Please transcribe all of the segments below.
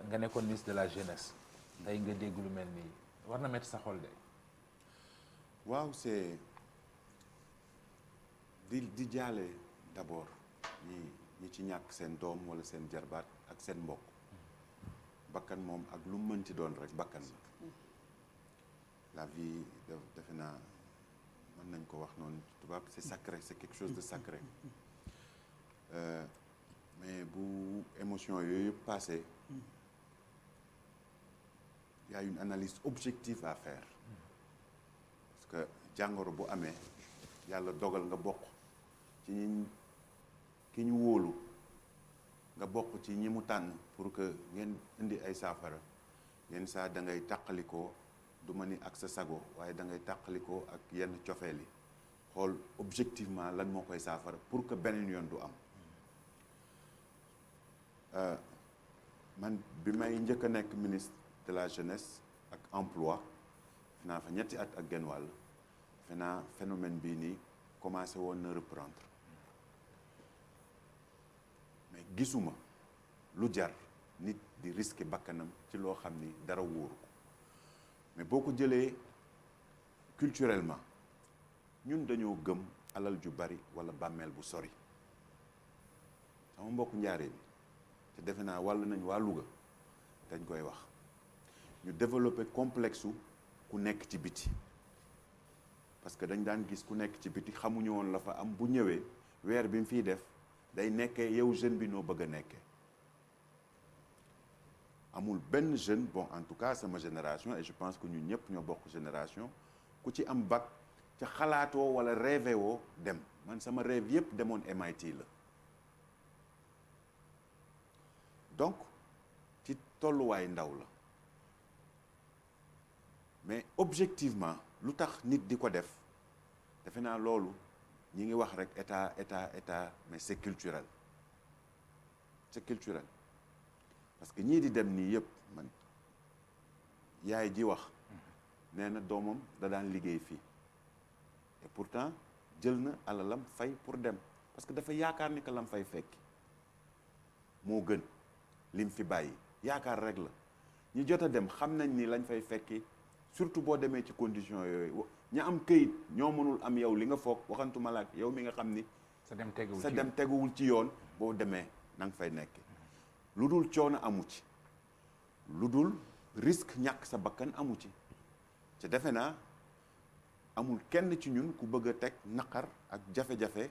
nga nekkoon ministre de la jeunesse tey nga dégg lu mel nii war na metti sa xol de. waaw c'est di jaale d'abord ñi ci ñàkk seen doom wala seen jarbaat ak seen mbokk bakkan moom ak lu mu mënti doon rek bakkan la vie defe naa mën nañ ko wax noonu tubaab c'est sacré, c'est quelque chose de sacré mais bu émotion yooyu yëpp passé il y a une analyse objective à faire parce que jàngoro bu amee yàlla dogal nga bokk ci ki ñu wóolu nga bokk ci ñi mu tànn pour que ngeen indi ay saafara yenn saa da ngay tàqalikoo du ma ni ak sa sago waaye da ngay tàqalikoo ak yenn cofeel yi xool objectivement lan moo koy saafara pour que beneen yoon du am man bi may njëkk a nekk ministre de la jeunesse ak emploi fi naa fa ñetti at ak genn wàll fi naa phénomène bii nii commencé woon na reprendre mais gisuma lu jar nit di risquer bakkanam ci loo xam ni dara wóoru ko mais boo ko jëlee culturellement ñun dañoo gëm alal ju bari walla bàmmeel bu sori sama mbokk njaaree bi te defe naa wàll nañ waa Louga dañ koy wax ñu développer complexe ku nekk ci biti parce que dañ daan gis ku nekk ci biti xamuñu woon la fa am bu ñëwee weer bi mu fiy def day nekkee yow jeune bi noo bëgg a nekkee amul benn jeune bon en tout cas sama génération et je pense que ñun ñëpp ñoo bokk génération ku ci am bac ca xalaatoo wala rêvé woo dem man sama rêve yëpp demoon MIT la donc ci tolluwaay ndaw la mais objectivement lu tax nit di ko def defe naa loolu ñi ngi wax rek état mais c'est culturel parce que ñii di dem nii yëpp man yaay ji wax nee na doomam da daan liggéey fii et pourtant jël na alalam fay pour dem parce que dafa yaakaar ni que lam fay fekki moo gën lim fi bàyyi yaakaar rek la ñi jot a dem xam nañ ni lañ fay fekki surtout boo demee ci condition yooyu ña am këyit ñoo mënul am yow li nga foog waxantuma la ak yow mi nga xam ni sa dem teguwul ci yoon boo demee na nga fay nekk lu dul coono amu ci lu dul risque ñàkk sa bakkan amu ci te defe naa amul kenn ci ñun ku bëgg a teg naqar ak jafe-jafe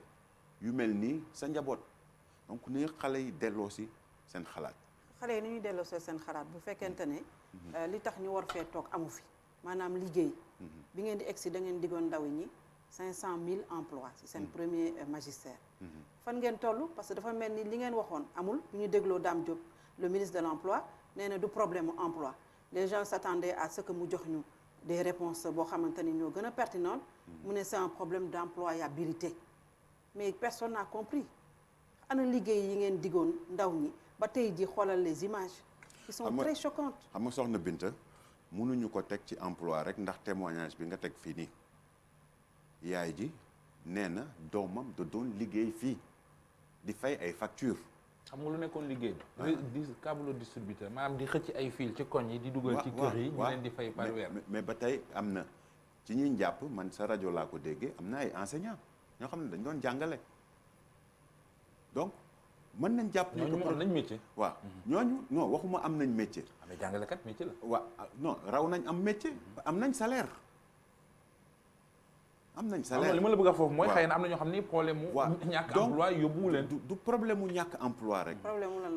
yu mel nii sa njaboot donc ni xale yi delloo si seen xalaat xale yi ni ñuy delloo si seen xalaat bu fekkente ne li tax ñu war fee toog amu fi maanaam liggéey bi ngeen di egsi da ngeen diggoon ndaw ñi 500 000 emplois ci seen premier magistère fan ngeen toll parce que dafa mel ni li ngeen waxoon amul bu ñu dégloo Dame Diop le ministre de l'emploi nee na du problème mu emploi les gens s'attendaient à ce que mu jox ñu des réponses boo xamante ni ñoo gën a pertinentes mu ne c'est un problème d'employabilité mais personne n'a compris ana liggéey yi ngeen diggoon ndaw ñi ba tey ji xoolal les images qui sont très choquantes xam nga soxna Binta mënuñu ko teg ci emploi rek ndax témoignage bi nga teg fii nii yaay ji nee na doomam da doon liggéey fii di fay ay facture xam nga lu nekkoon liggéey bi di câble distributeur maanaam di xëcc ay fil ci koñ yi di dugal ci kër yi ñu leen di fay par weer mais ba tey am na ci ñuy njàpp man sa rajo laa ko déggee am na ay enseignants ñoo xam ne dañ doon jàngale donc mën nañ jàpp ni ñooñu am nañ métier waaw ñooñu non waxuma am nañ métier mais jàngalekat métier la waaw non raw nañ am métier am nañ salaire li ma la bëgg a foofu mooy xëy na am na ñoo xam ni problème mu ñàkk emploi yóbbuwu leen du problème mu ñàkk emploi rek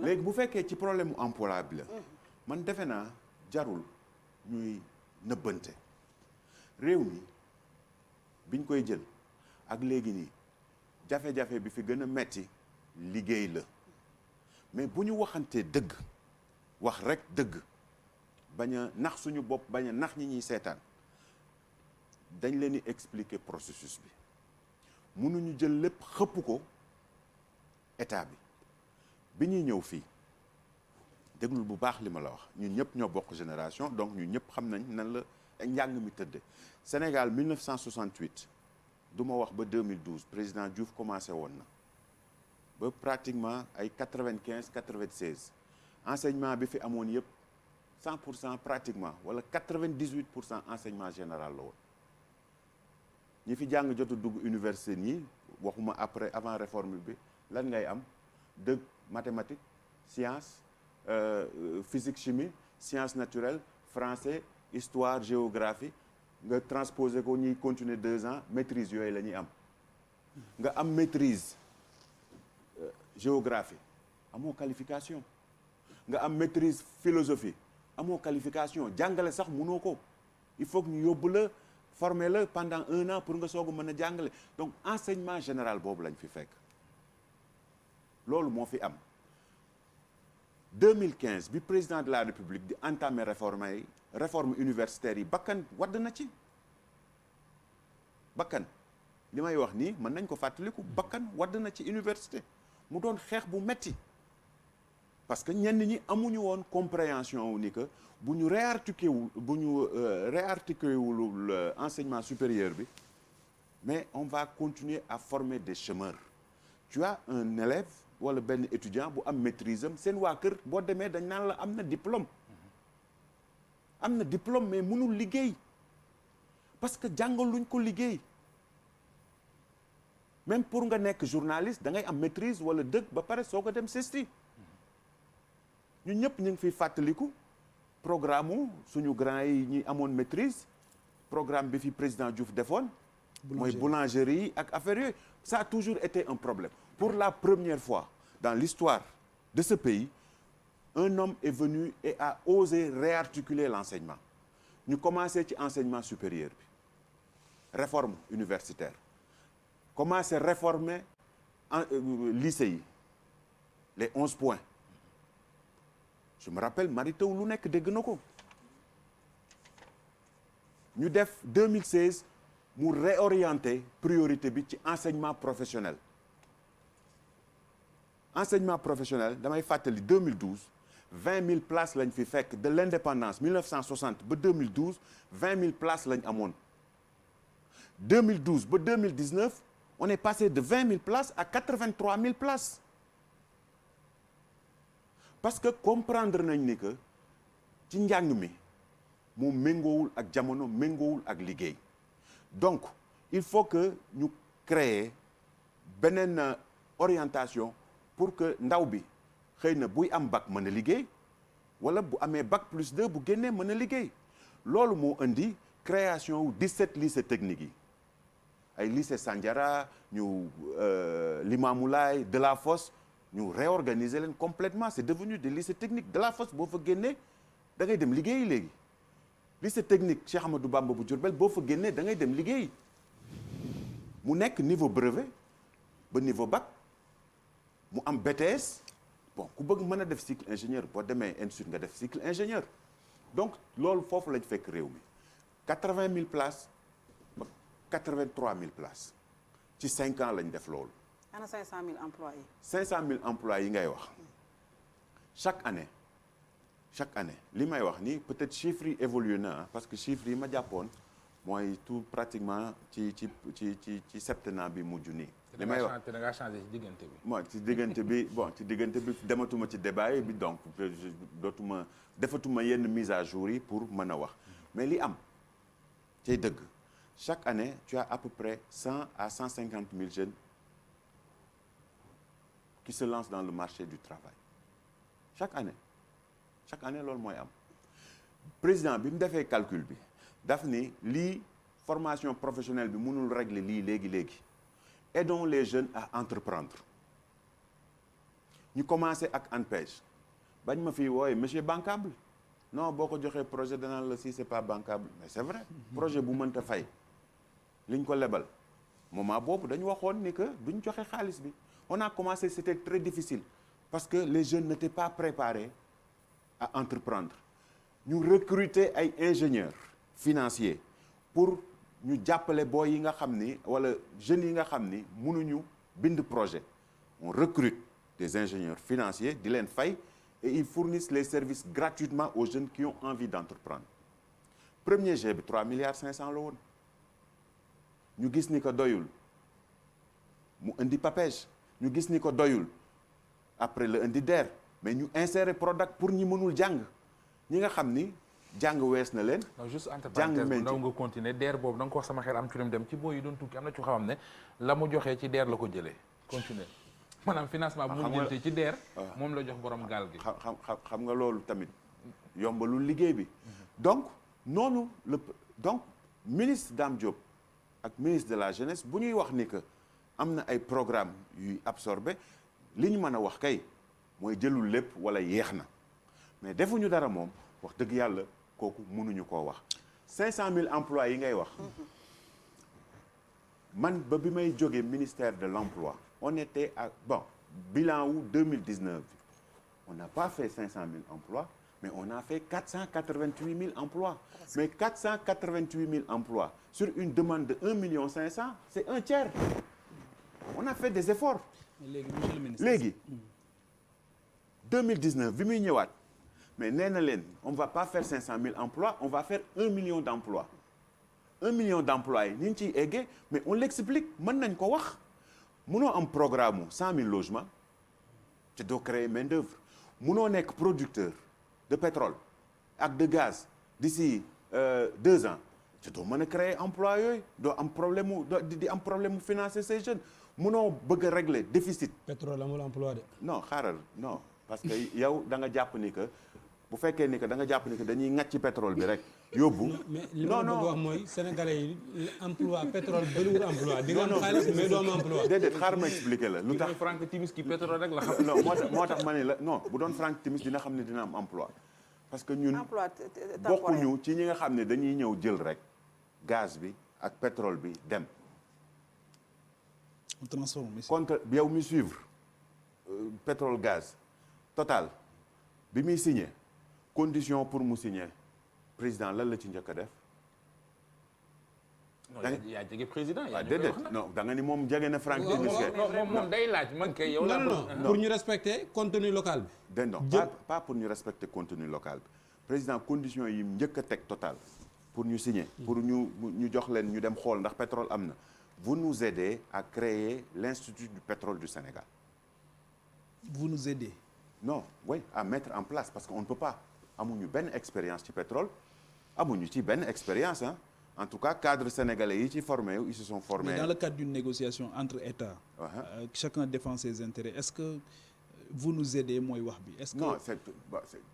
léegi bu fekkee ci problème mu emploi bi la man defe naa jarul ñuy nëbbante réew mi biñ koy jël ak léegi nii jafe-jafe bi fi gën a metti liggéey la mais bu ñu waxantee dëgg wax rek dëgg bañ a nax suñu bopp bañ a nax ñi ñuy seetaan dañ leen di expliquer processus bi mënuñu jël lépp xëpp ko état bi ñuy ñëw fii déglul bu baax li ma la wax ñun ñëpp ñoo bokk génération donc ñun ñëpp xam nañ nan la njàng mi tëdde Sénégal 1968 du ma wax ba 2012 président Diouf commencé woon na ba pratiquement ay 95 96 enseignement bi fi amoon yëpp 100% pratiquement wala 98% enseignement général la woon ñi fi jàng jotu dugg université nii waxuma après avant réforme bi lan ngay am dëgg mathématiques sciences physique chimie sciences naturelles français histoire géographie nga transposé ko ñuy continuer 2 ans maîtrise yooyu la ñuy am nga am maîtrise géographie amoo qualification nga am maîtrise philosophie amoo qualification jàngale sax mënoo ko il faut que ñu yóbbu la former la pendant 1 an pour nga soog a mën a jàngale donc enseignement général boobu lañ fi fekk loolu moo fi am 2015 bi président de la république di entamer réforme universitaire yi bakkan wadd na ci bakkan li may wax nii mën nañ ko fàttaliku bakkan wadd na ci université mu doon xeex bu metti parce que ñenn ñi amuñu woon compréhension wu ni que bu ñu réarticuler wul enseignement supérieur bi mais on va continuer à former des chômeurs tu as un élève wala benn étudiant bu am maîtrise am seen waa kër boo demee dañ naan la am na diplôme mais mënul liggéey parce que jàngaluñ ko liggéey même pour nga nekk journaliste da ngay am maîtrise wala dëgg ba pare soo ko dem CESTI ñun ñëpp ñu ngi fiy fàttaliku programme suñu grand yi ñi amoon maîtrise programme bi fi président Diouf defoon mooy boulangerie yi ak affaire yooyu ça a toujours été un problème pour la première fois dans l'histoire de ce pays un homme est venu et a osé réarticuler l'enseignement ñu commencé ci enseignement supérieur bi réforme universitaire commencé réformer lycée yi les 11 points je me rappelle Mary Teuw lu nekk dégg na ko ñu def 2016 mu réorienter priorité bi ci enseignement professionnel damay fàttali 2012 20 000 places lañ fi fekk de l'indépendance 1960 ba 2012 20 000 places lañ amoon 2012 ba 2019 on est passé de 20 000 places à 83 000 places parce que comprendre nañ ni que ci njàng mi moom méngoowul ak jamono méngoowul ak liggéey donc il faut que ñu créer beneen orientation pour que ndaw bi xëy na buy am bac mën a liggéey wala bu amee bac plus 2 bu génnee mën a liggéey loolu moo indi création wu 17 lycées techniques yi ay lycée Sandiara ñu Limamoulaye Delafosse ñu réorganiser leen complètement c'est devenu des lycées techniques Delafosse boo fa génnee da ngay dem liggéeyi léegi lycée technique Cheikh Amadou Bamba bu Diourbel boo fa génnee da ngay dem liggéeyi mu nekk niveau brevet ba niveau bac mu am BTS bon ku bëgg mën a def cycle ingénieur boo demee institut nga def cycle ingénieur donc loolu foofu lañ fekk réew mi 80 000 places ba 83 000 places ci 5 ans lañ def loolu. ana 500 000 employés. 500 000 employés yi ngay wax chaque année li may wax ni peut-être chiffres yi évolué na parce que chiffres yi ma jàppoon mooy tout pratiquement ci septennat bi mujj nii. li may wax da ngaa changé ci diggante bi. bon ci diggante bi dematuma ci débat bi donc defatuma yenn mise à jour yi pour mën a wax mais li am cay dëgg chaque année tu as à peu près 100 à 150 000 jeunes qui se lancent dans le marché du travail chaque année loolu mooy am président bi mu defee calcul bi daf ni lii formation professionnelle bi mënul régler lii léegi aidons les jeunes à entreprendre ñu commencé ak ANPEJ bañ ma fii wooye monsieur bancable non boo ko joxee projet danaan la si c'est pas bancable mais c'est vrai projet bu mënta fay liñ ko lebal moment boobu dañu waxoon ni que duñ joxe xaalis bi on a commencé c'était très difficile parce que les jeunes n'étaient pas préparés à entreprendre ñu recruter ay ingénieurs financiers pour ñu jàppale booy yi nga xam ni wala jeunes yi nga xam ni mënuñu bind projet on recrute des ingénieurs financiers di leen fay et ils fournissent les services gratuitement aux jeunes qui ont envie d'entreprendre premier jet bi 3 milliards 500 la woon ñu gis ni ko doyul mu indi PAPEJ ñu gis ni ko doyul après la indi DER mais ñu insérer Prodac pour ñi mënul jàng ñi nga xam ni jàng wees na leen. non juste entre parenthèses bu ndaw nga continuer DER boobu da nga ko wax sama xel am ci lu mu dem ci booy yi doon tukki am na ci xam ne la mu joxee ci DER la ko jëlee continuer maanaam financement bu mu jëntee ci DER moom la jox borom gaal gi. xam nga loolu tamit yombalul liggéey bi. donc noonu donc ministre Dame Diop ak ministre de la jeunesse bu ñuy wax ni que am na ay programme yuy absorbé li ñu mën a wax kay mooy jëlul lépp wala yéex na mais defuñu dara moom wax dëgg yàlla kooku mënuñu koo wax 500 000 emplois yi ngay wax man ba bi may jógee ministère de l'emploi on était à bilan wu 2019 on n'a pas fait 500 000 emplois mais on a fait 488 000 emplois mais 488 000 emplois sur une demande de 1,5 million c'est un tiers on a fait des efforts léegi monsieur le ministre léegi 2019 bi muy ñëwaat mais nee na leen on va pas faire 500 000 emplois on va faire 1 million d'emplois 1 million d'emplois yi ni ñu ciy eggee mais on l'explique mën nañ ko wax mënoo am programme mu 100 000 logements te doo créer main d'œuvre mënoo nekk producteur de pétrole ak de gaz d'ici 2 ans te doo mën a créer emploi yooyu doo am problème mu di am problème mu financer ces jeunes mënoo bëgg a régler déficit. pétrole amul emploi de. non xaaral non parce que yow da nga jàpp ni que bu fekkee ni que da nga jàpp ni que dañuy ŋàcc ci pétrole bi rek yóbbu. mais li ma bëgg wax mooy sénégalais yi emploi pétrole bëriwul emploi di nga am xaalis mais doo am emploi. déedéet xaar ma expliquer la lu tax. Franck Timis ki pétrole rek la xam. non moo tax ma ne la non bu doon Franck Timis dina xam ne dina am emploi parce que ñun bokkuñu ci ñi nga xam ne dañuy ñëw jël rek gaz bi ak pétrole bi dem. on transforme contre yow mi suivre pétrole gaz Total bi muy signé condition pour mu signer président lan la ci njëkk a def. yaa jege président yaa déedéet non da nga ni moom jege na Franck Timis. moom day laaj man kay yow. non pour ñu respecter contenu local bi. non pas pour ñu respecter contenu local bi président condition yi njëkk a teg Total pour ñu signer. pour ñu jox leen ñu dem xool ndax pétrole am na. vous nous aidez à créer l'Institut du pétrole du Sénégal. vous nous aidez. non oui à mettre en place parce que on ne peut pas amuñu benn expérience ci pétrole amuñu ci benn expérience hein. En tout cas cadre sénégalais yi ci formé ils se sont formés. Mais dans le cadre d'une négociation entre États. Chacun défend ses intérêts est-ce que vous nous aidez mooy wax bi. est-ce que non c'est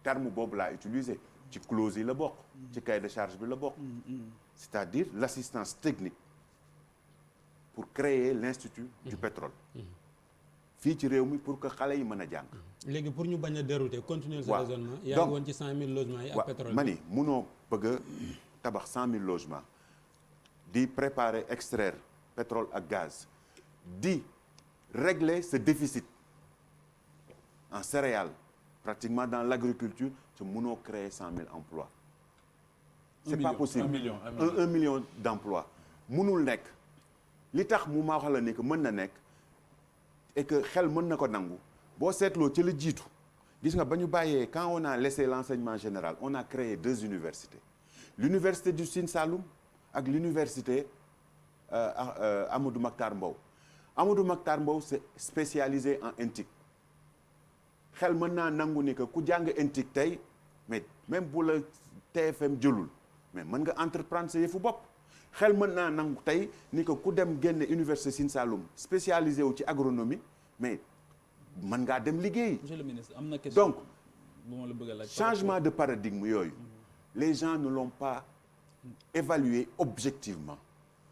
terme boobu laa utilisé ci clause yi la bokk. ci cahier de charge bi la bokk. c'est-à-dire l'assistance technique pour créer l'Institut du pétrole. fii ci réew mi pour que xale yi mën a jàng. léegi pour ñu bañ a dérouter continuer ce raisonnement. yaa ngi woon ci 100 000 logements yi ak pétrole. ma ni munoo bëgg a tabax 100 000 logements di préparer extraire pétrole ak gaz di régler ce déficit en céréales pratiquement dans l'agriculture te munoo créer 100 000 emplois. c'est pas possible 1 million d'emplois munul nekk li tax mu ma wax la ni que mën na nekk. et que xel mën na ko nangu boo seetloo ci la jiitu gis nga ba ñu bàyyee quand on a laissé l'enseignement général on a créé 2 universités l'université du Sine Saloum ak l'université Amadou Mahtar Mbow. Amadou Mahtar Mbow c'est spécialisé en NTIC xel mën naa nangu ni que ku jàng NTIC tey mais même bu la TFM jëlul mais mën nga entreprendre sa yëfu bopp. xel mën naa nangu tey ni que ku dem génne université Sine Saloum spécialisé wu ci agronomie mais mën ngaa dem liggéey. Monsieur le ministre am na question donc la bëgg a laaj changement de paradigme yooyu les gens ne l'ont pas évalué objectivement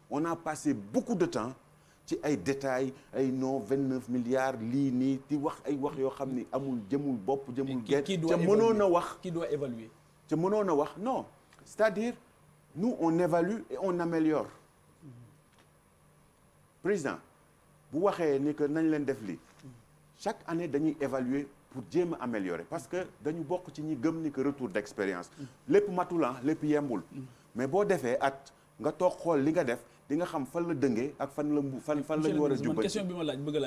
on a passé beaucoup de temps ci ay détails ay non 29 milliards lii nii di wax ay wax yoo xam ni amul jëmul bopp jëmul genn ca mënoon a wax qui doit évaluer ca mënoon a wax non c'est-à-dire nous on évalue et on améliore président bu waxee ni que nañ leen def lii chaque année dañuy évaluer pour jéem a améliorer parce que dañu bokk ci ñi gëm ni que retour d'expérience lépp matulan lépp yembul mais boo defee at nga toog xool li nga def di nga xam fan la dëngee ak fan la ñu war a jubal. question bi ma laaj bëgg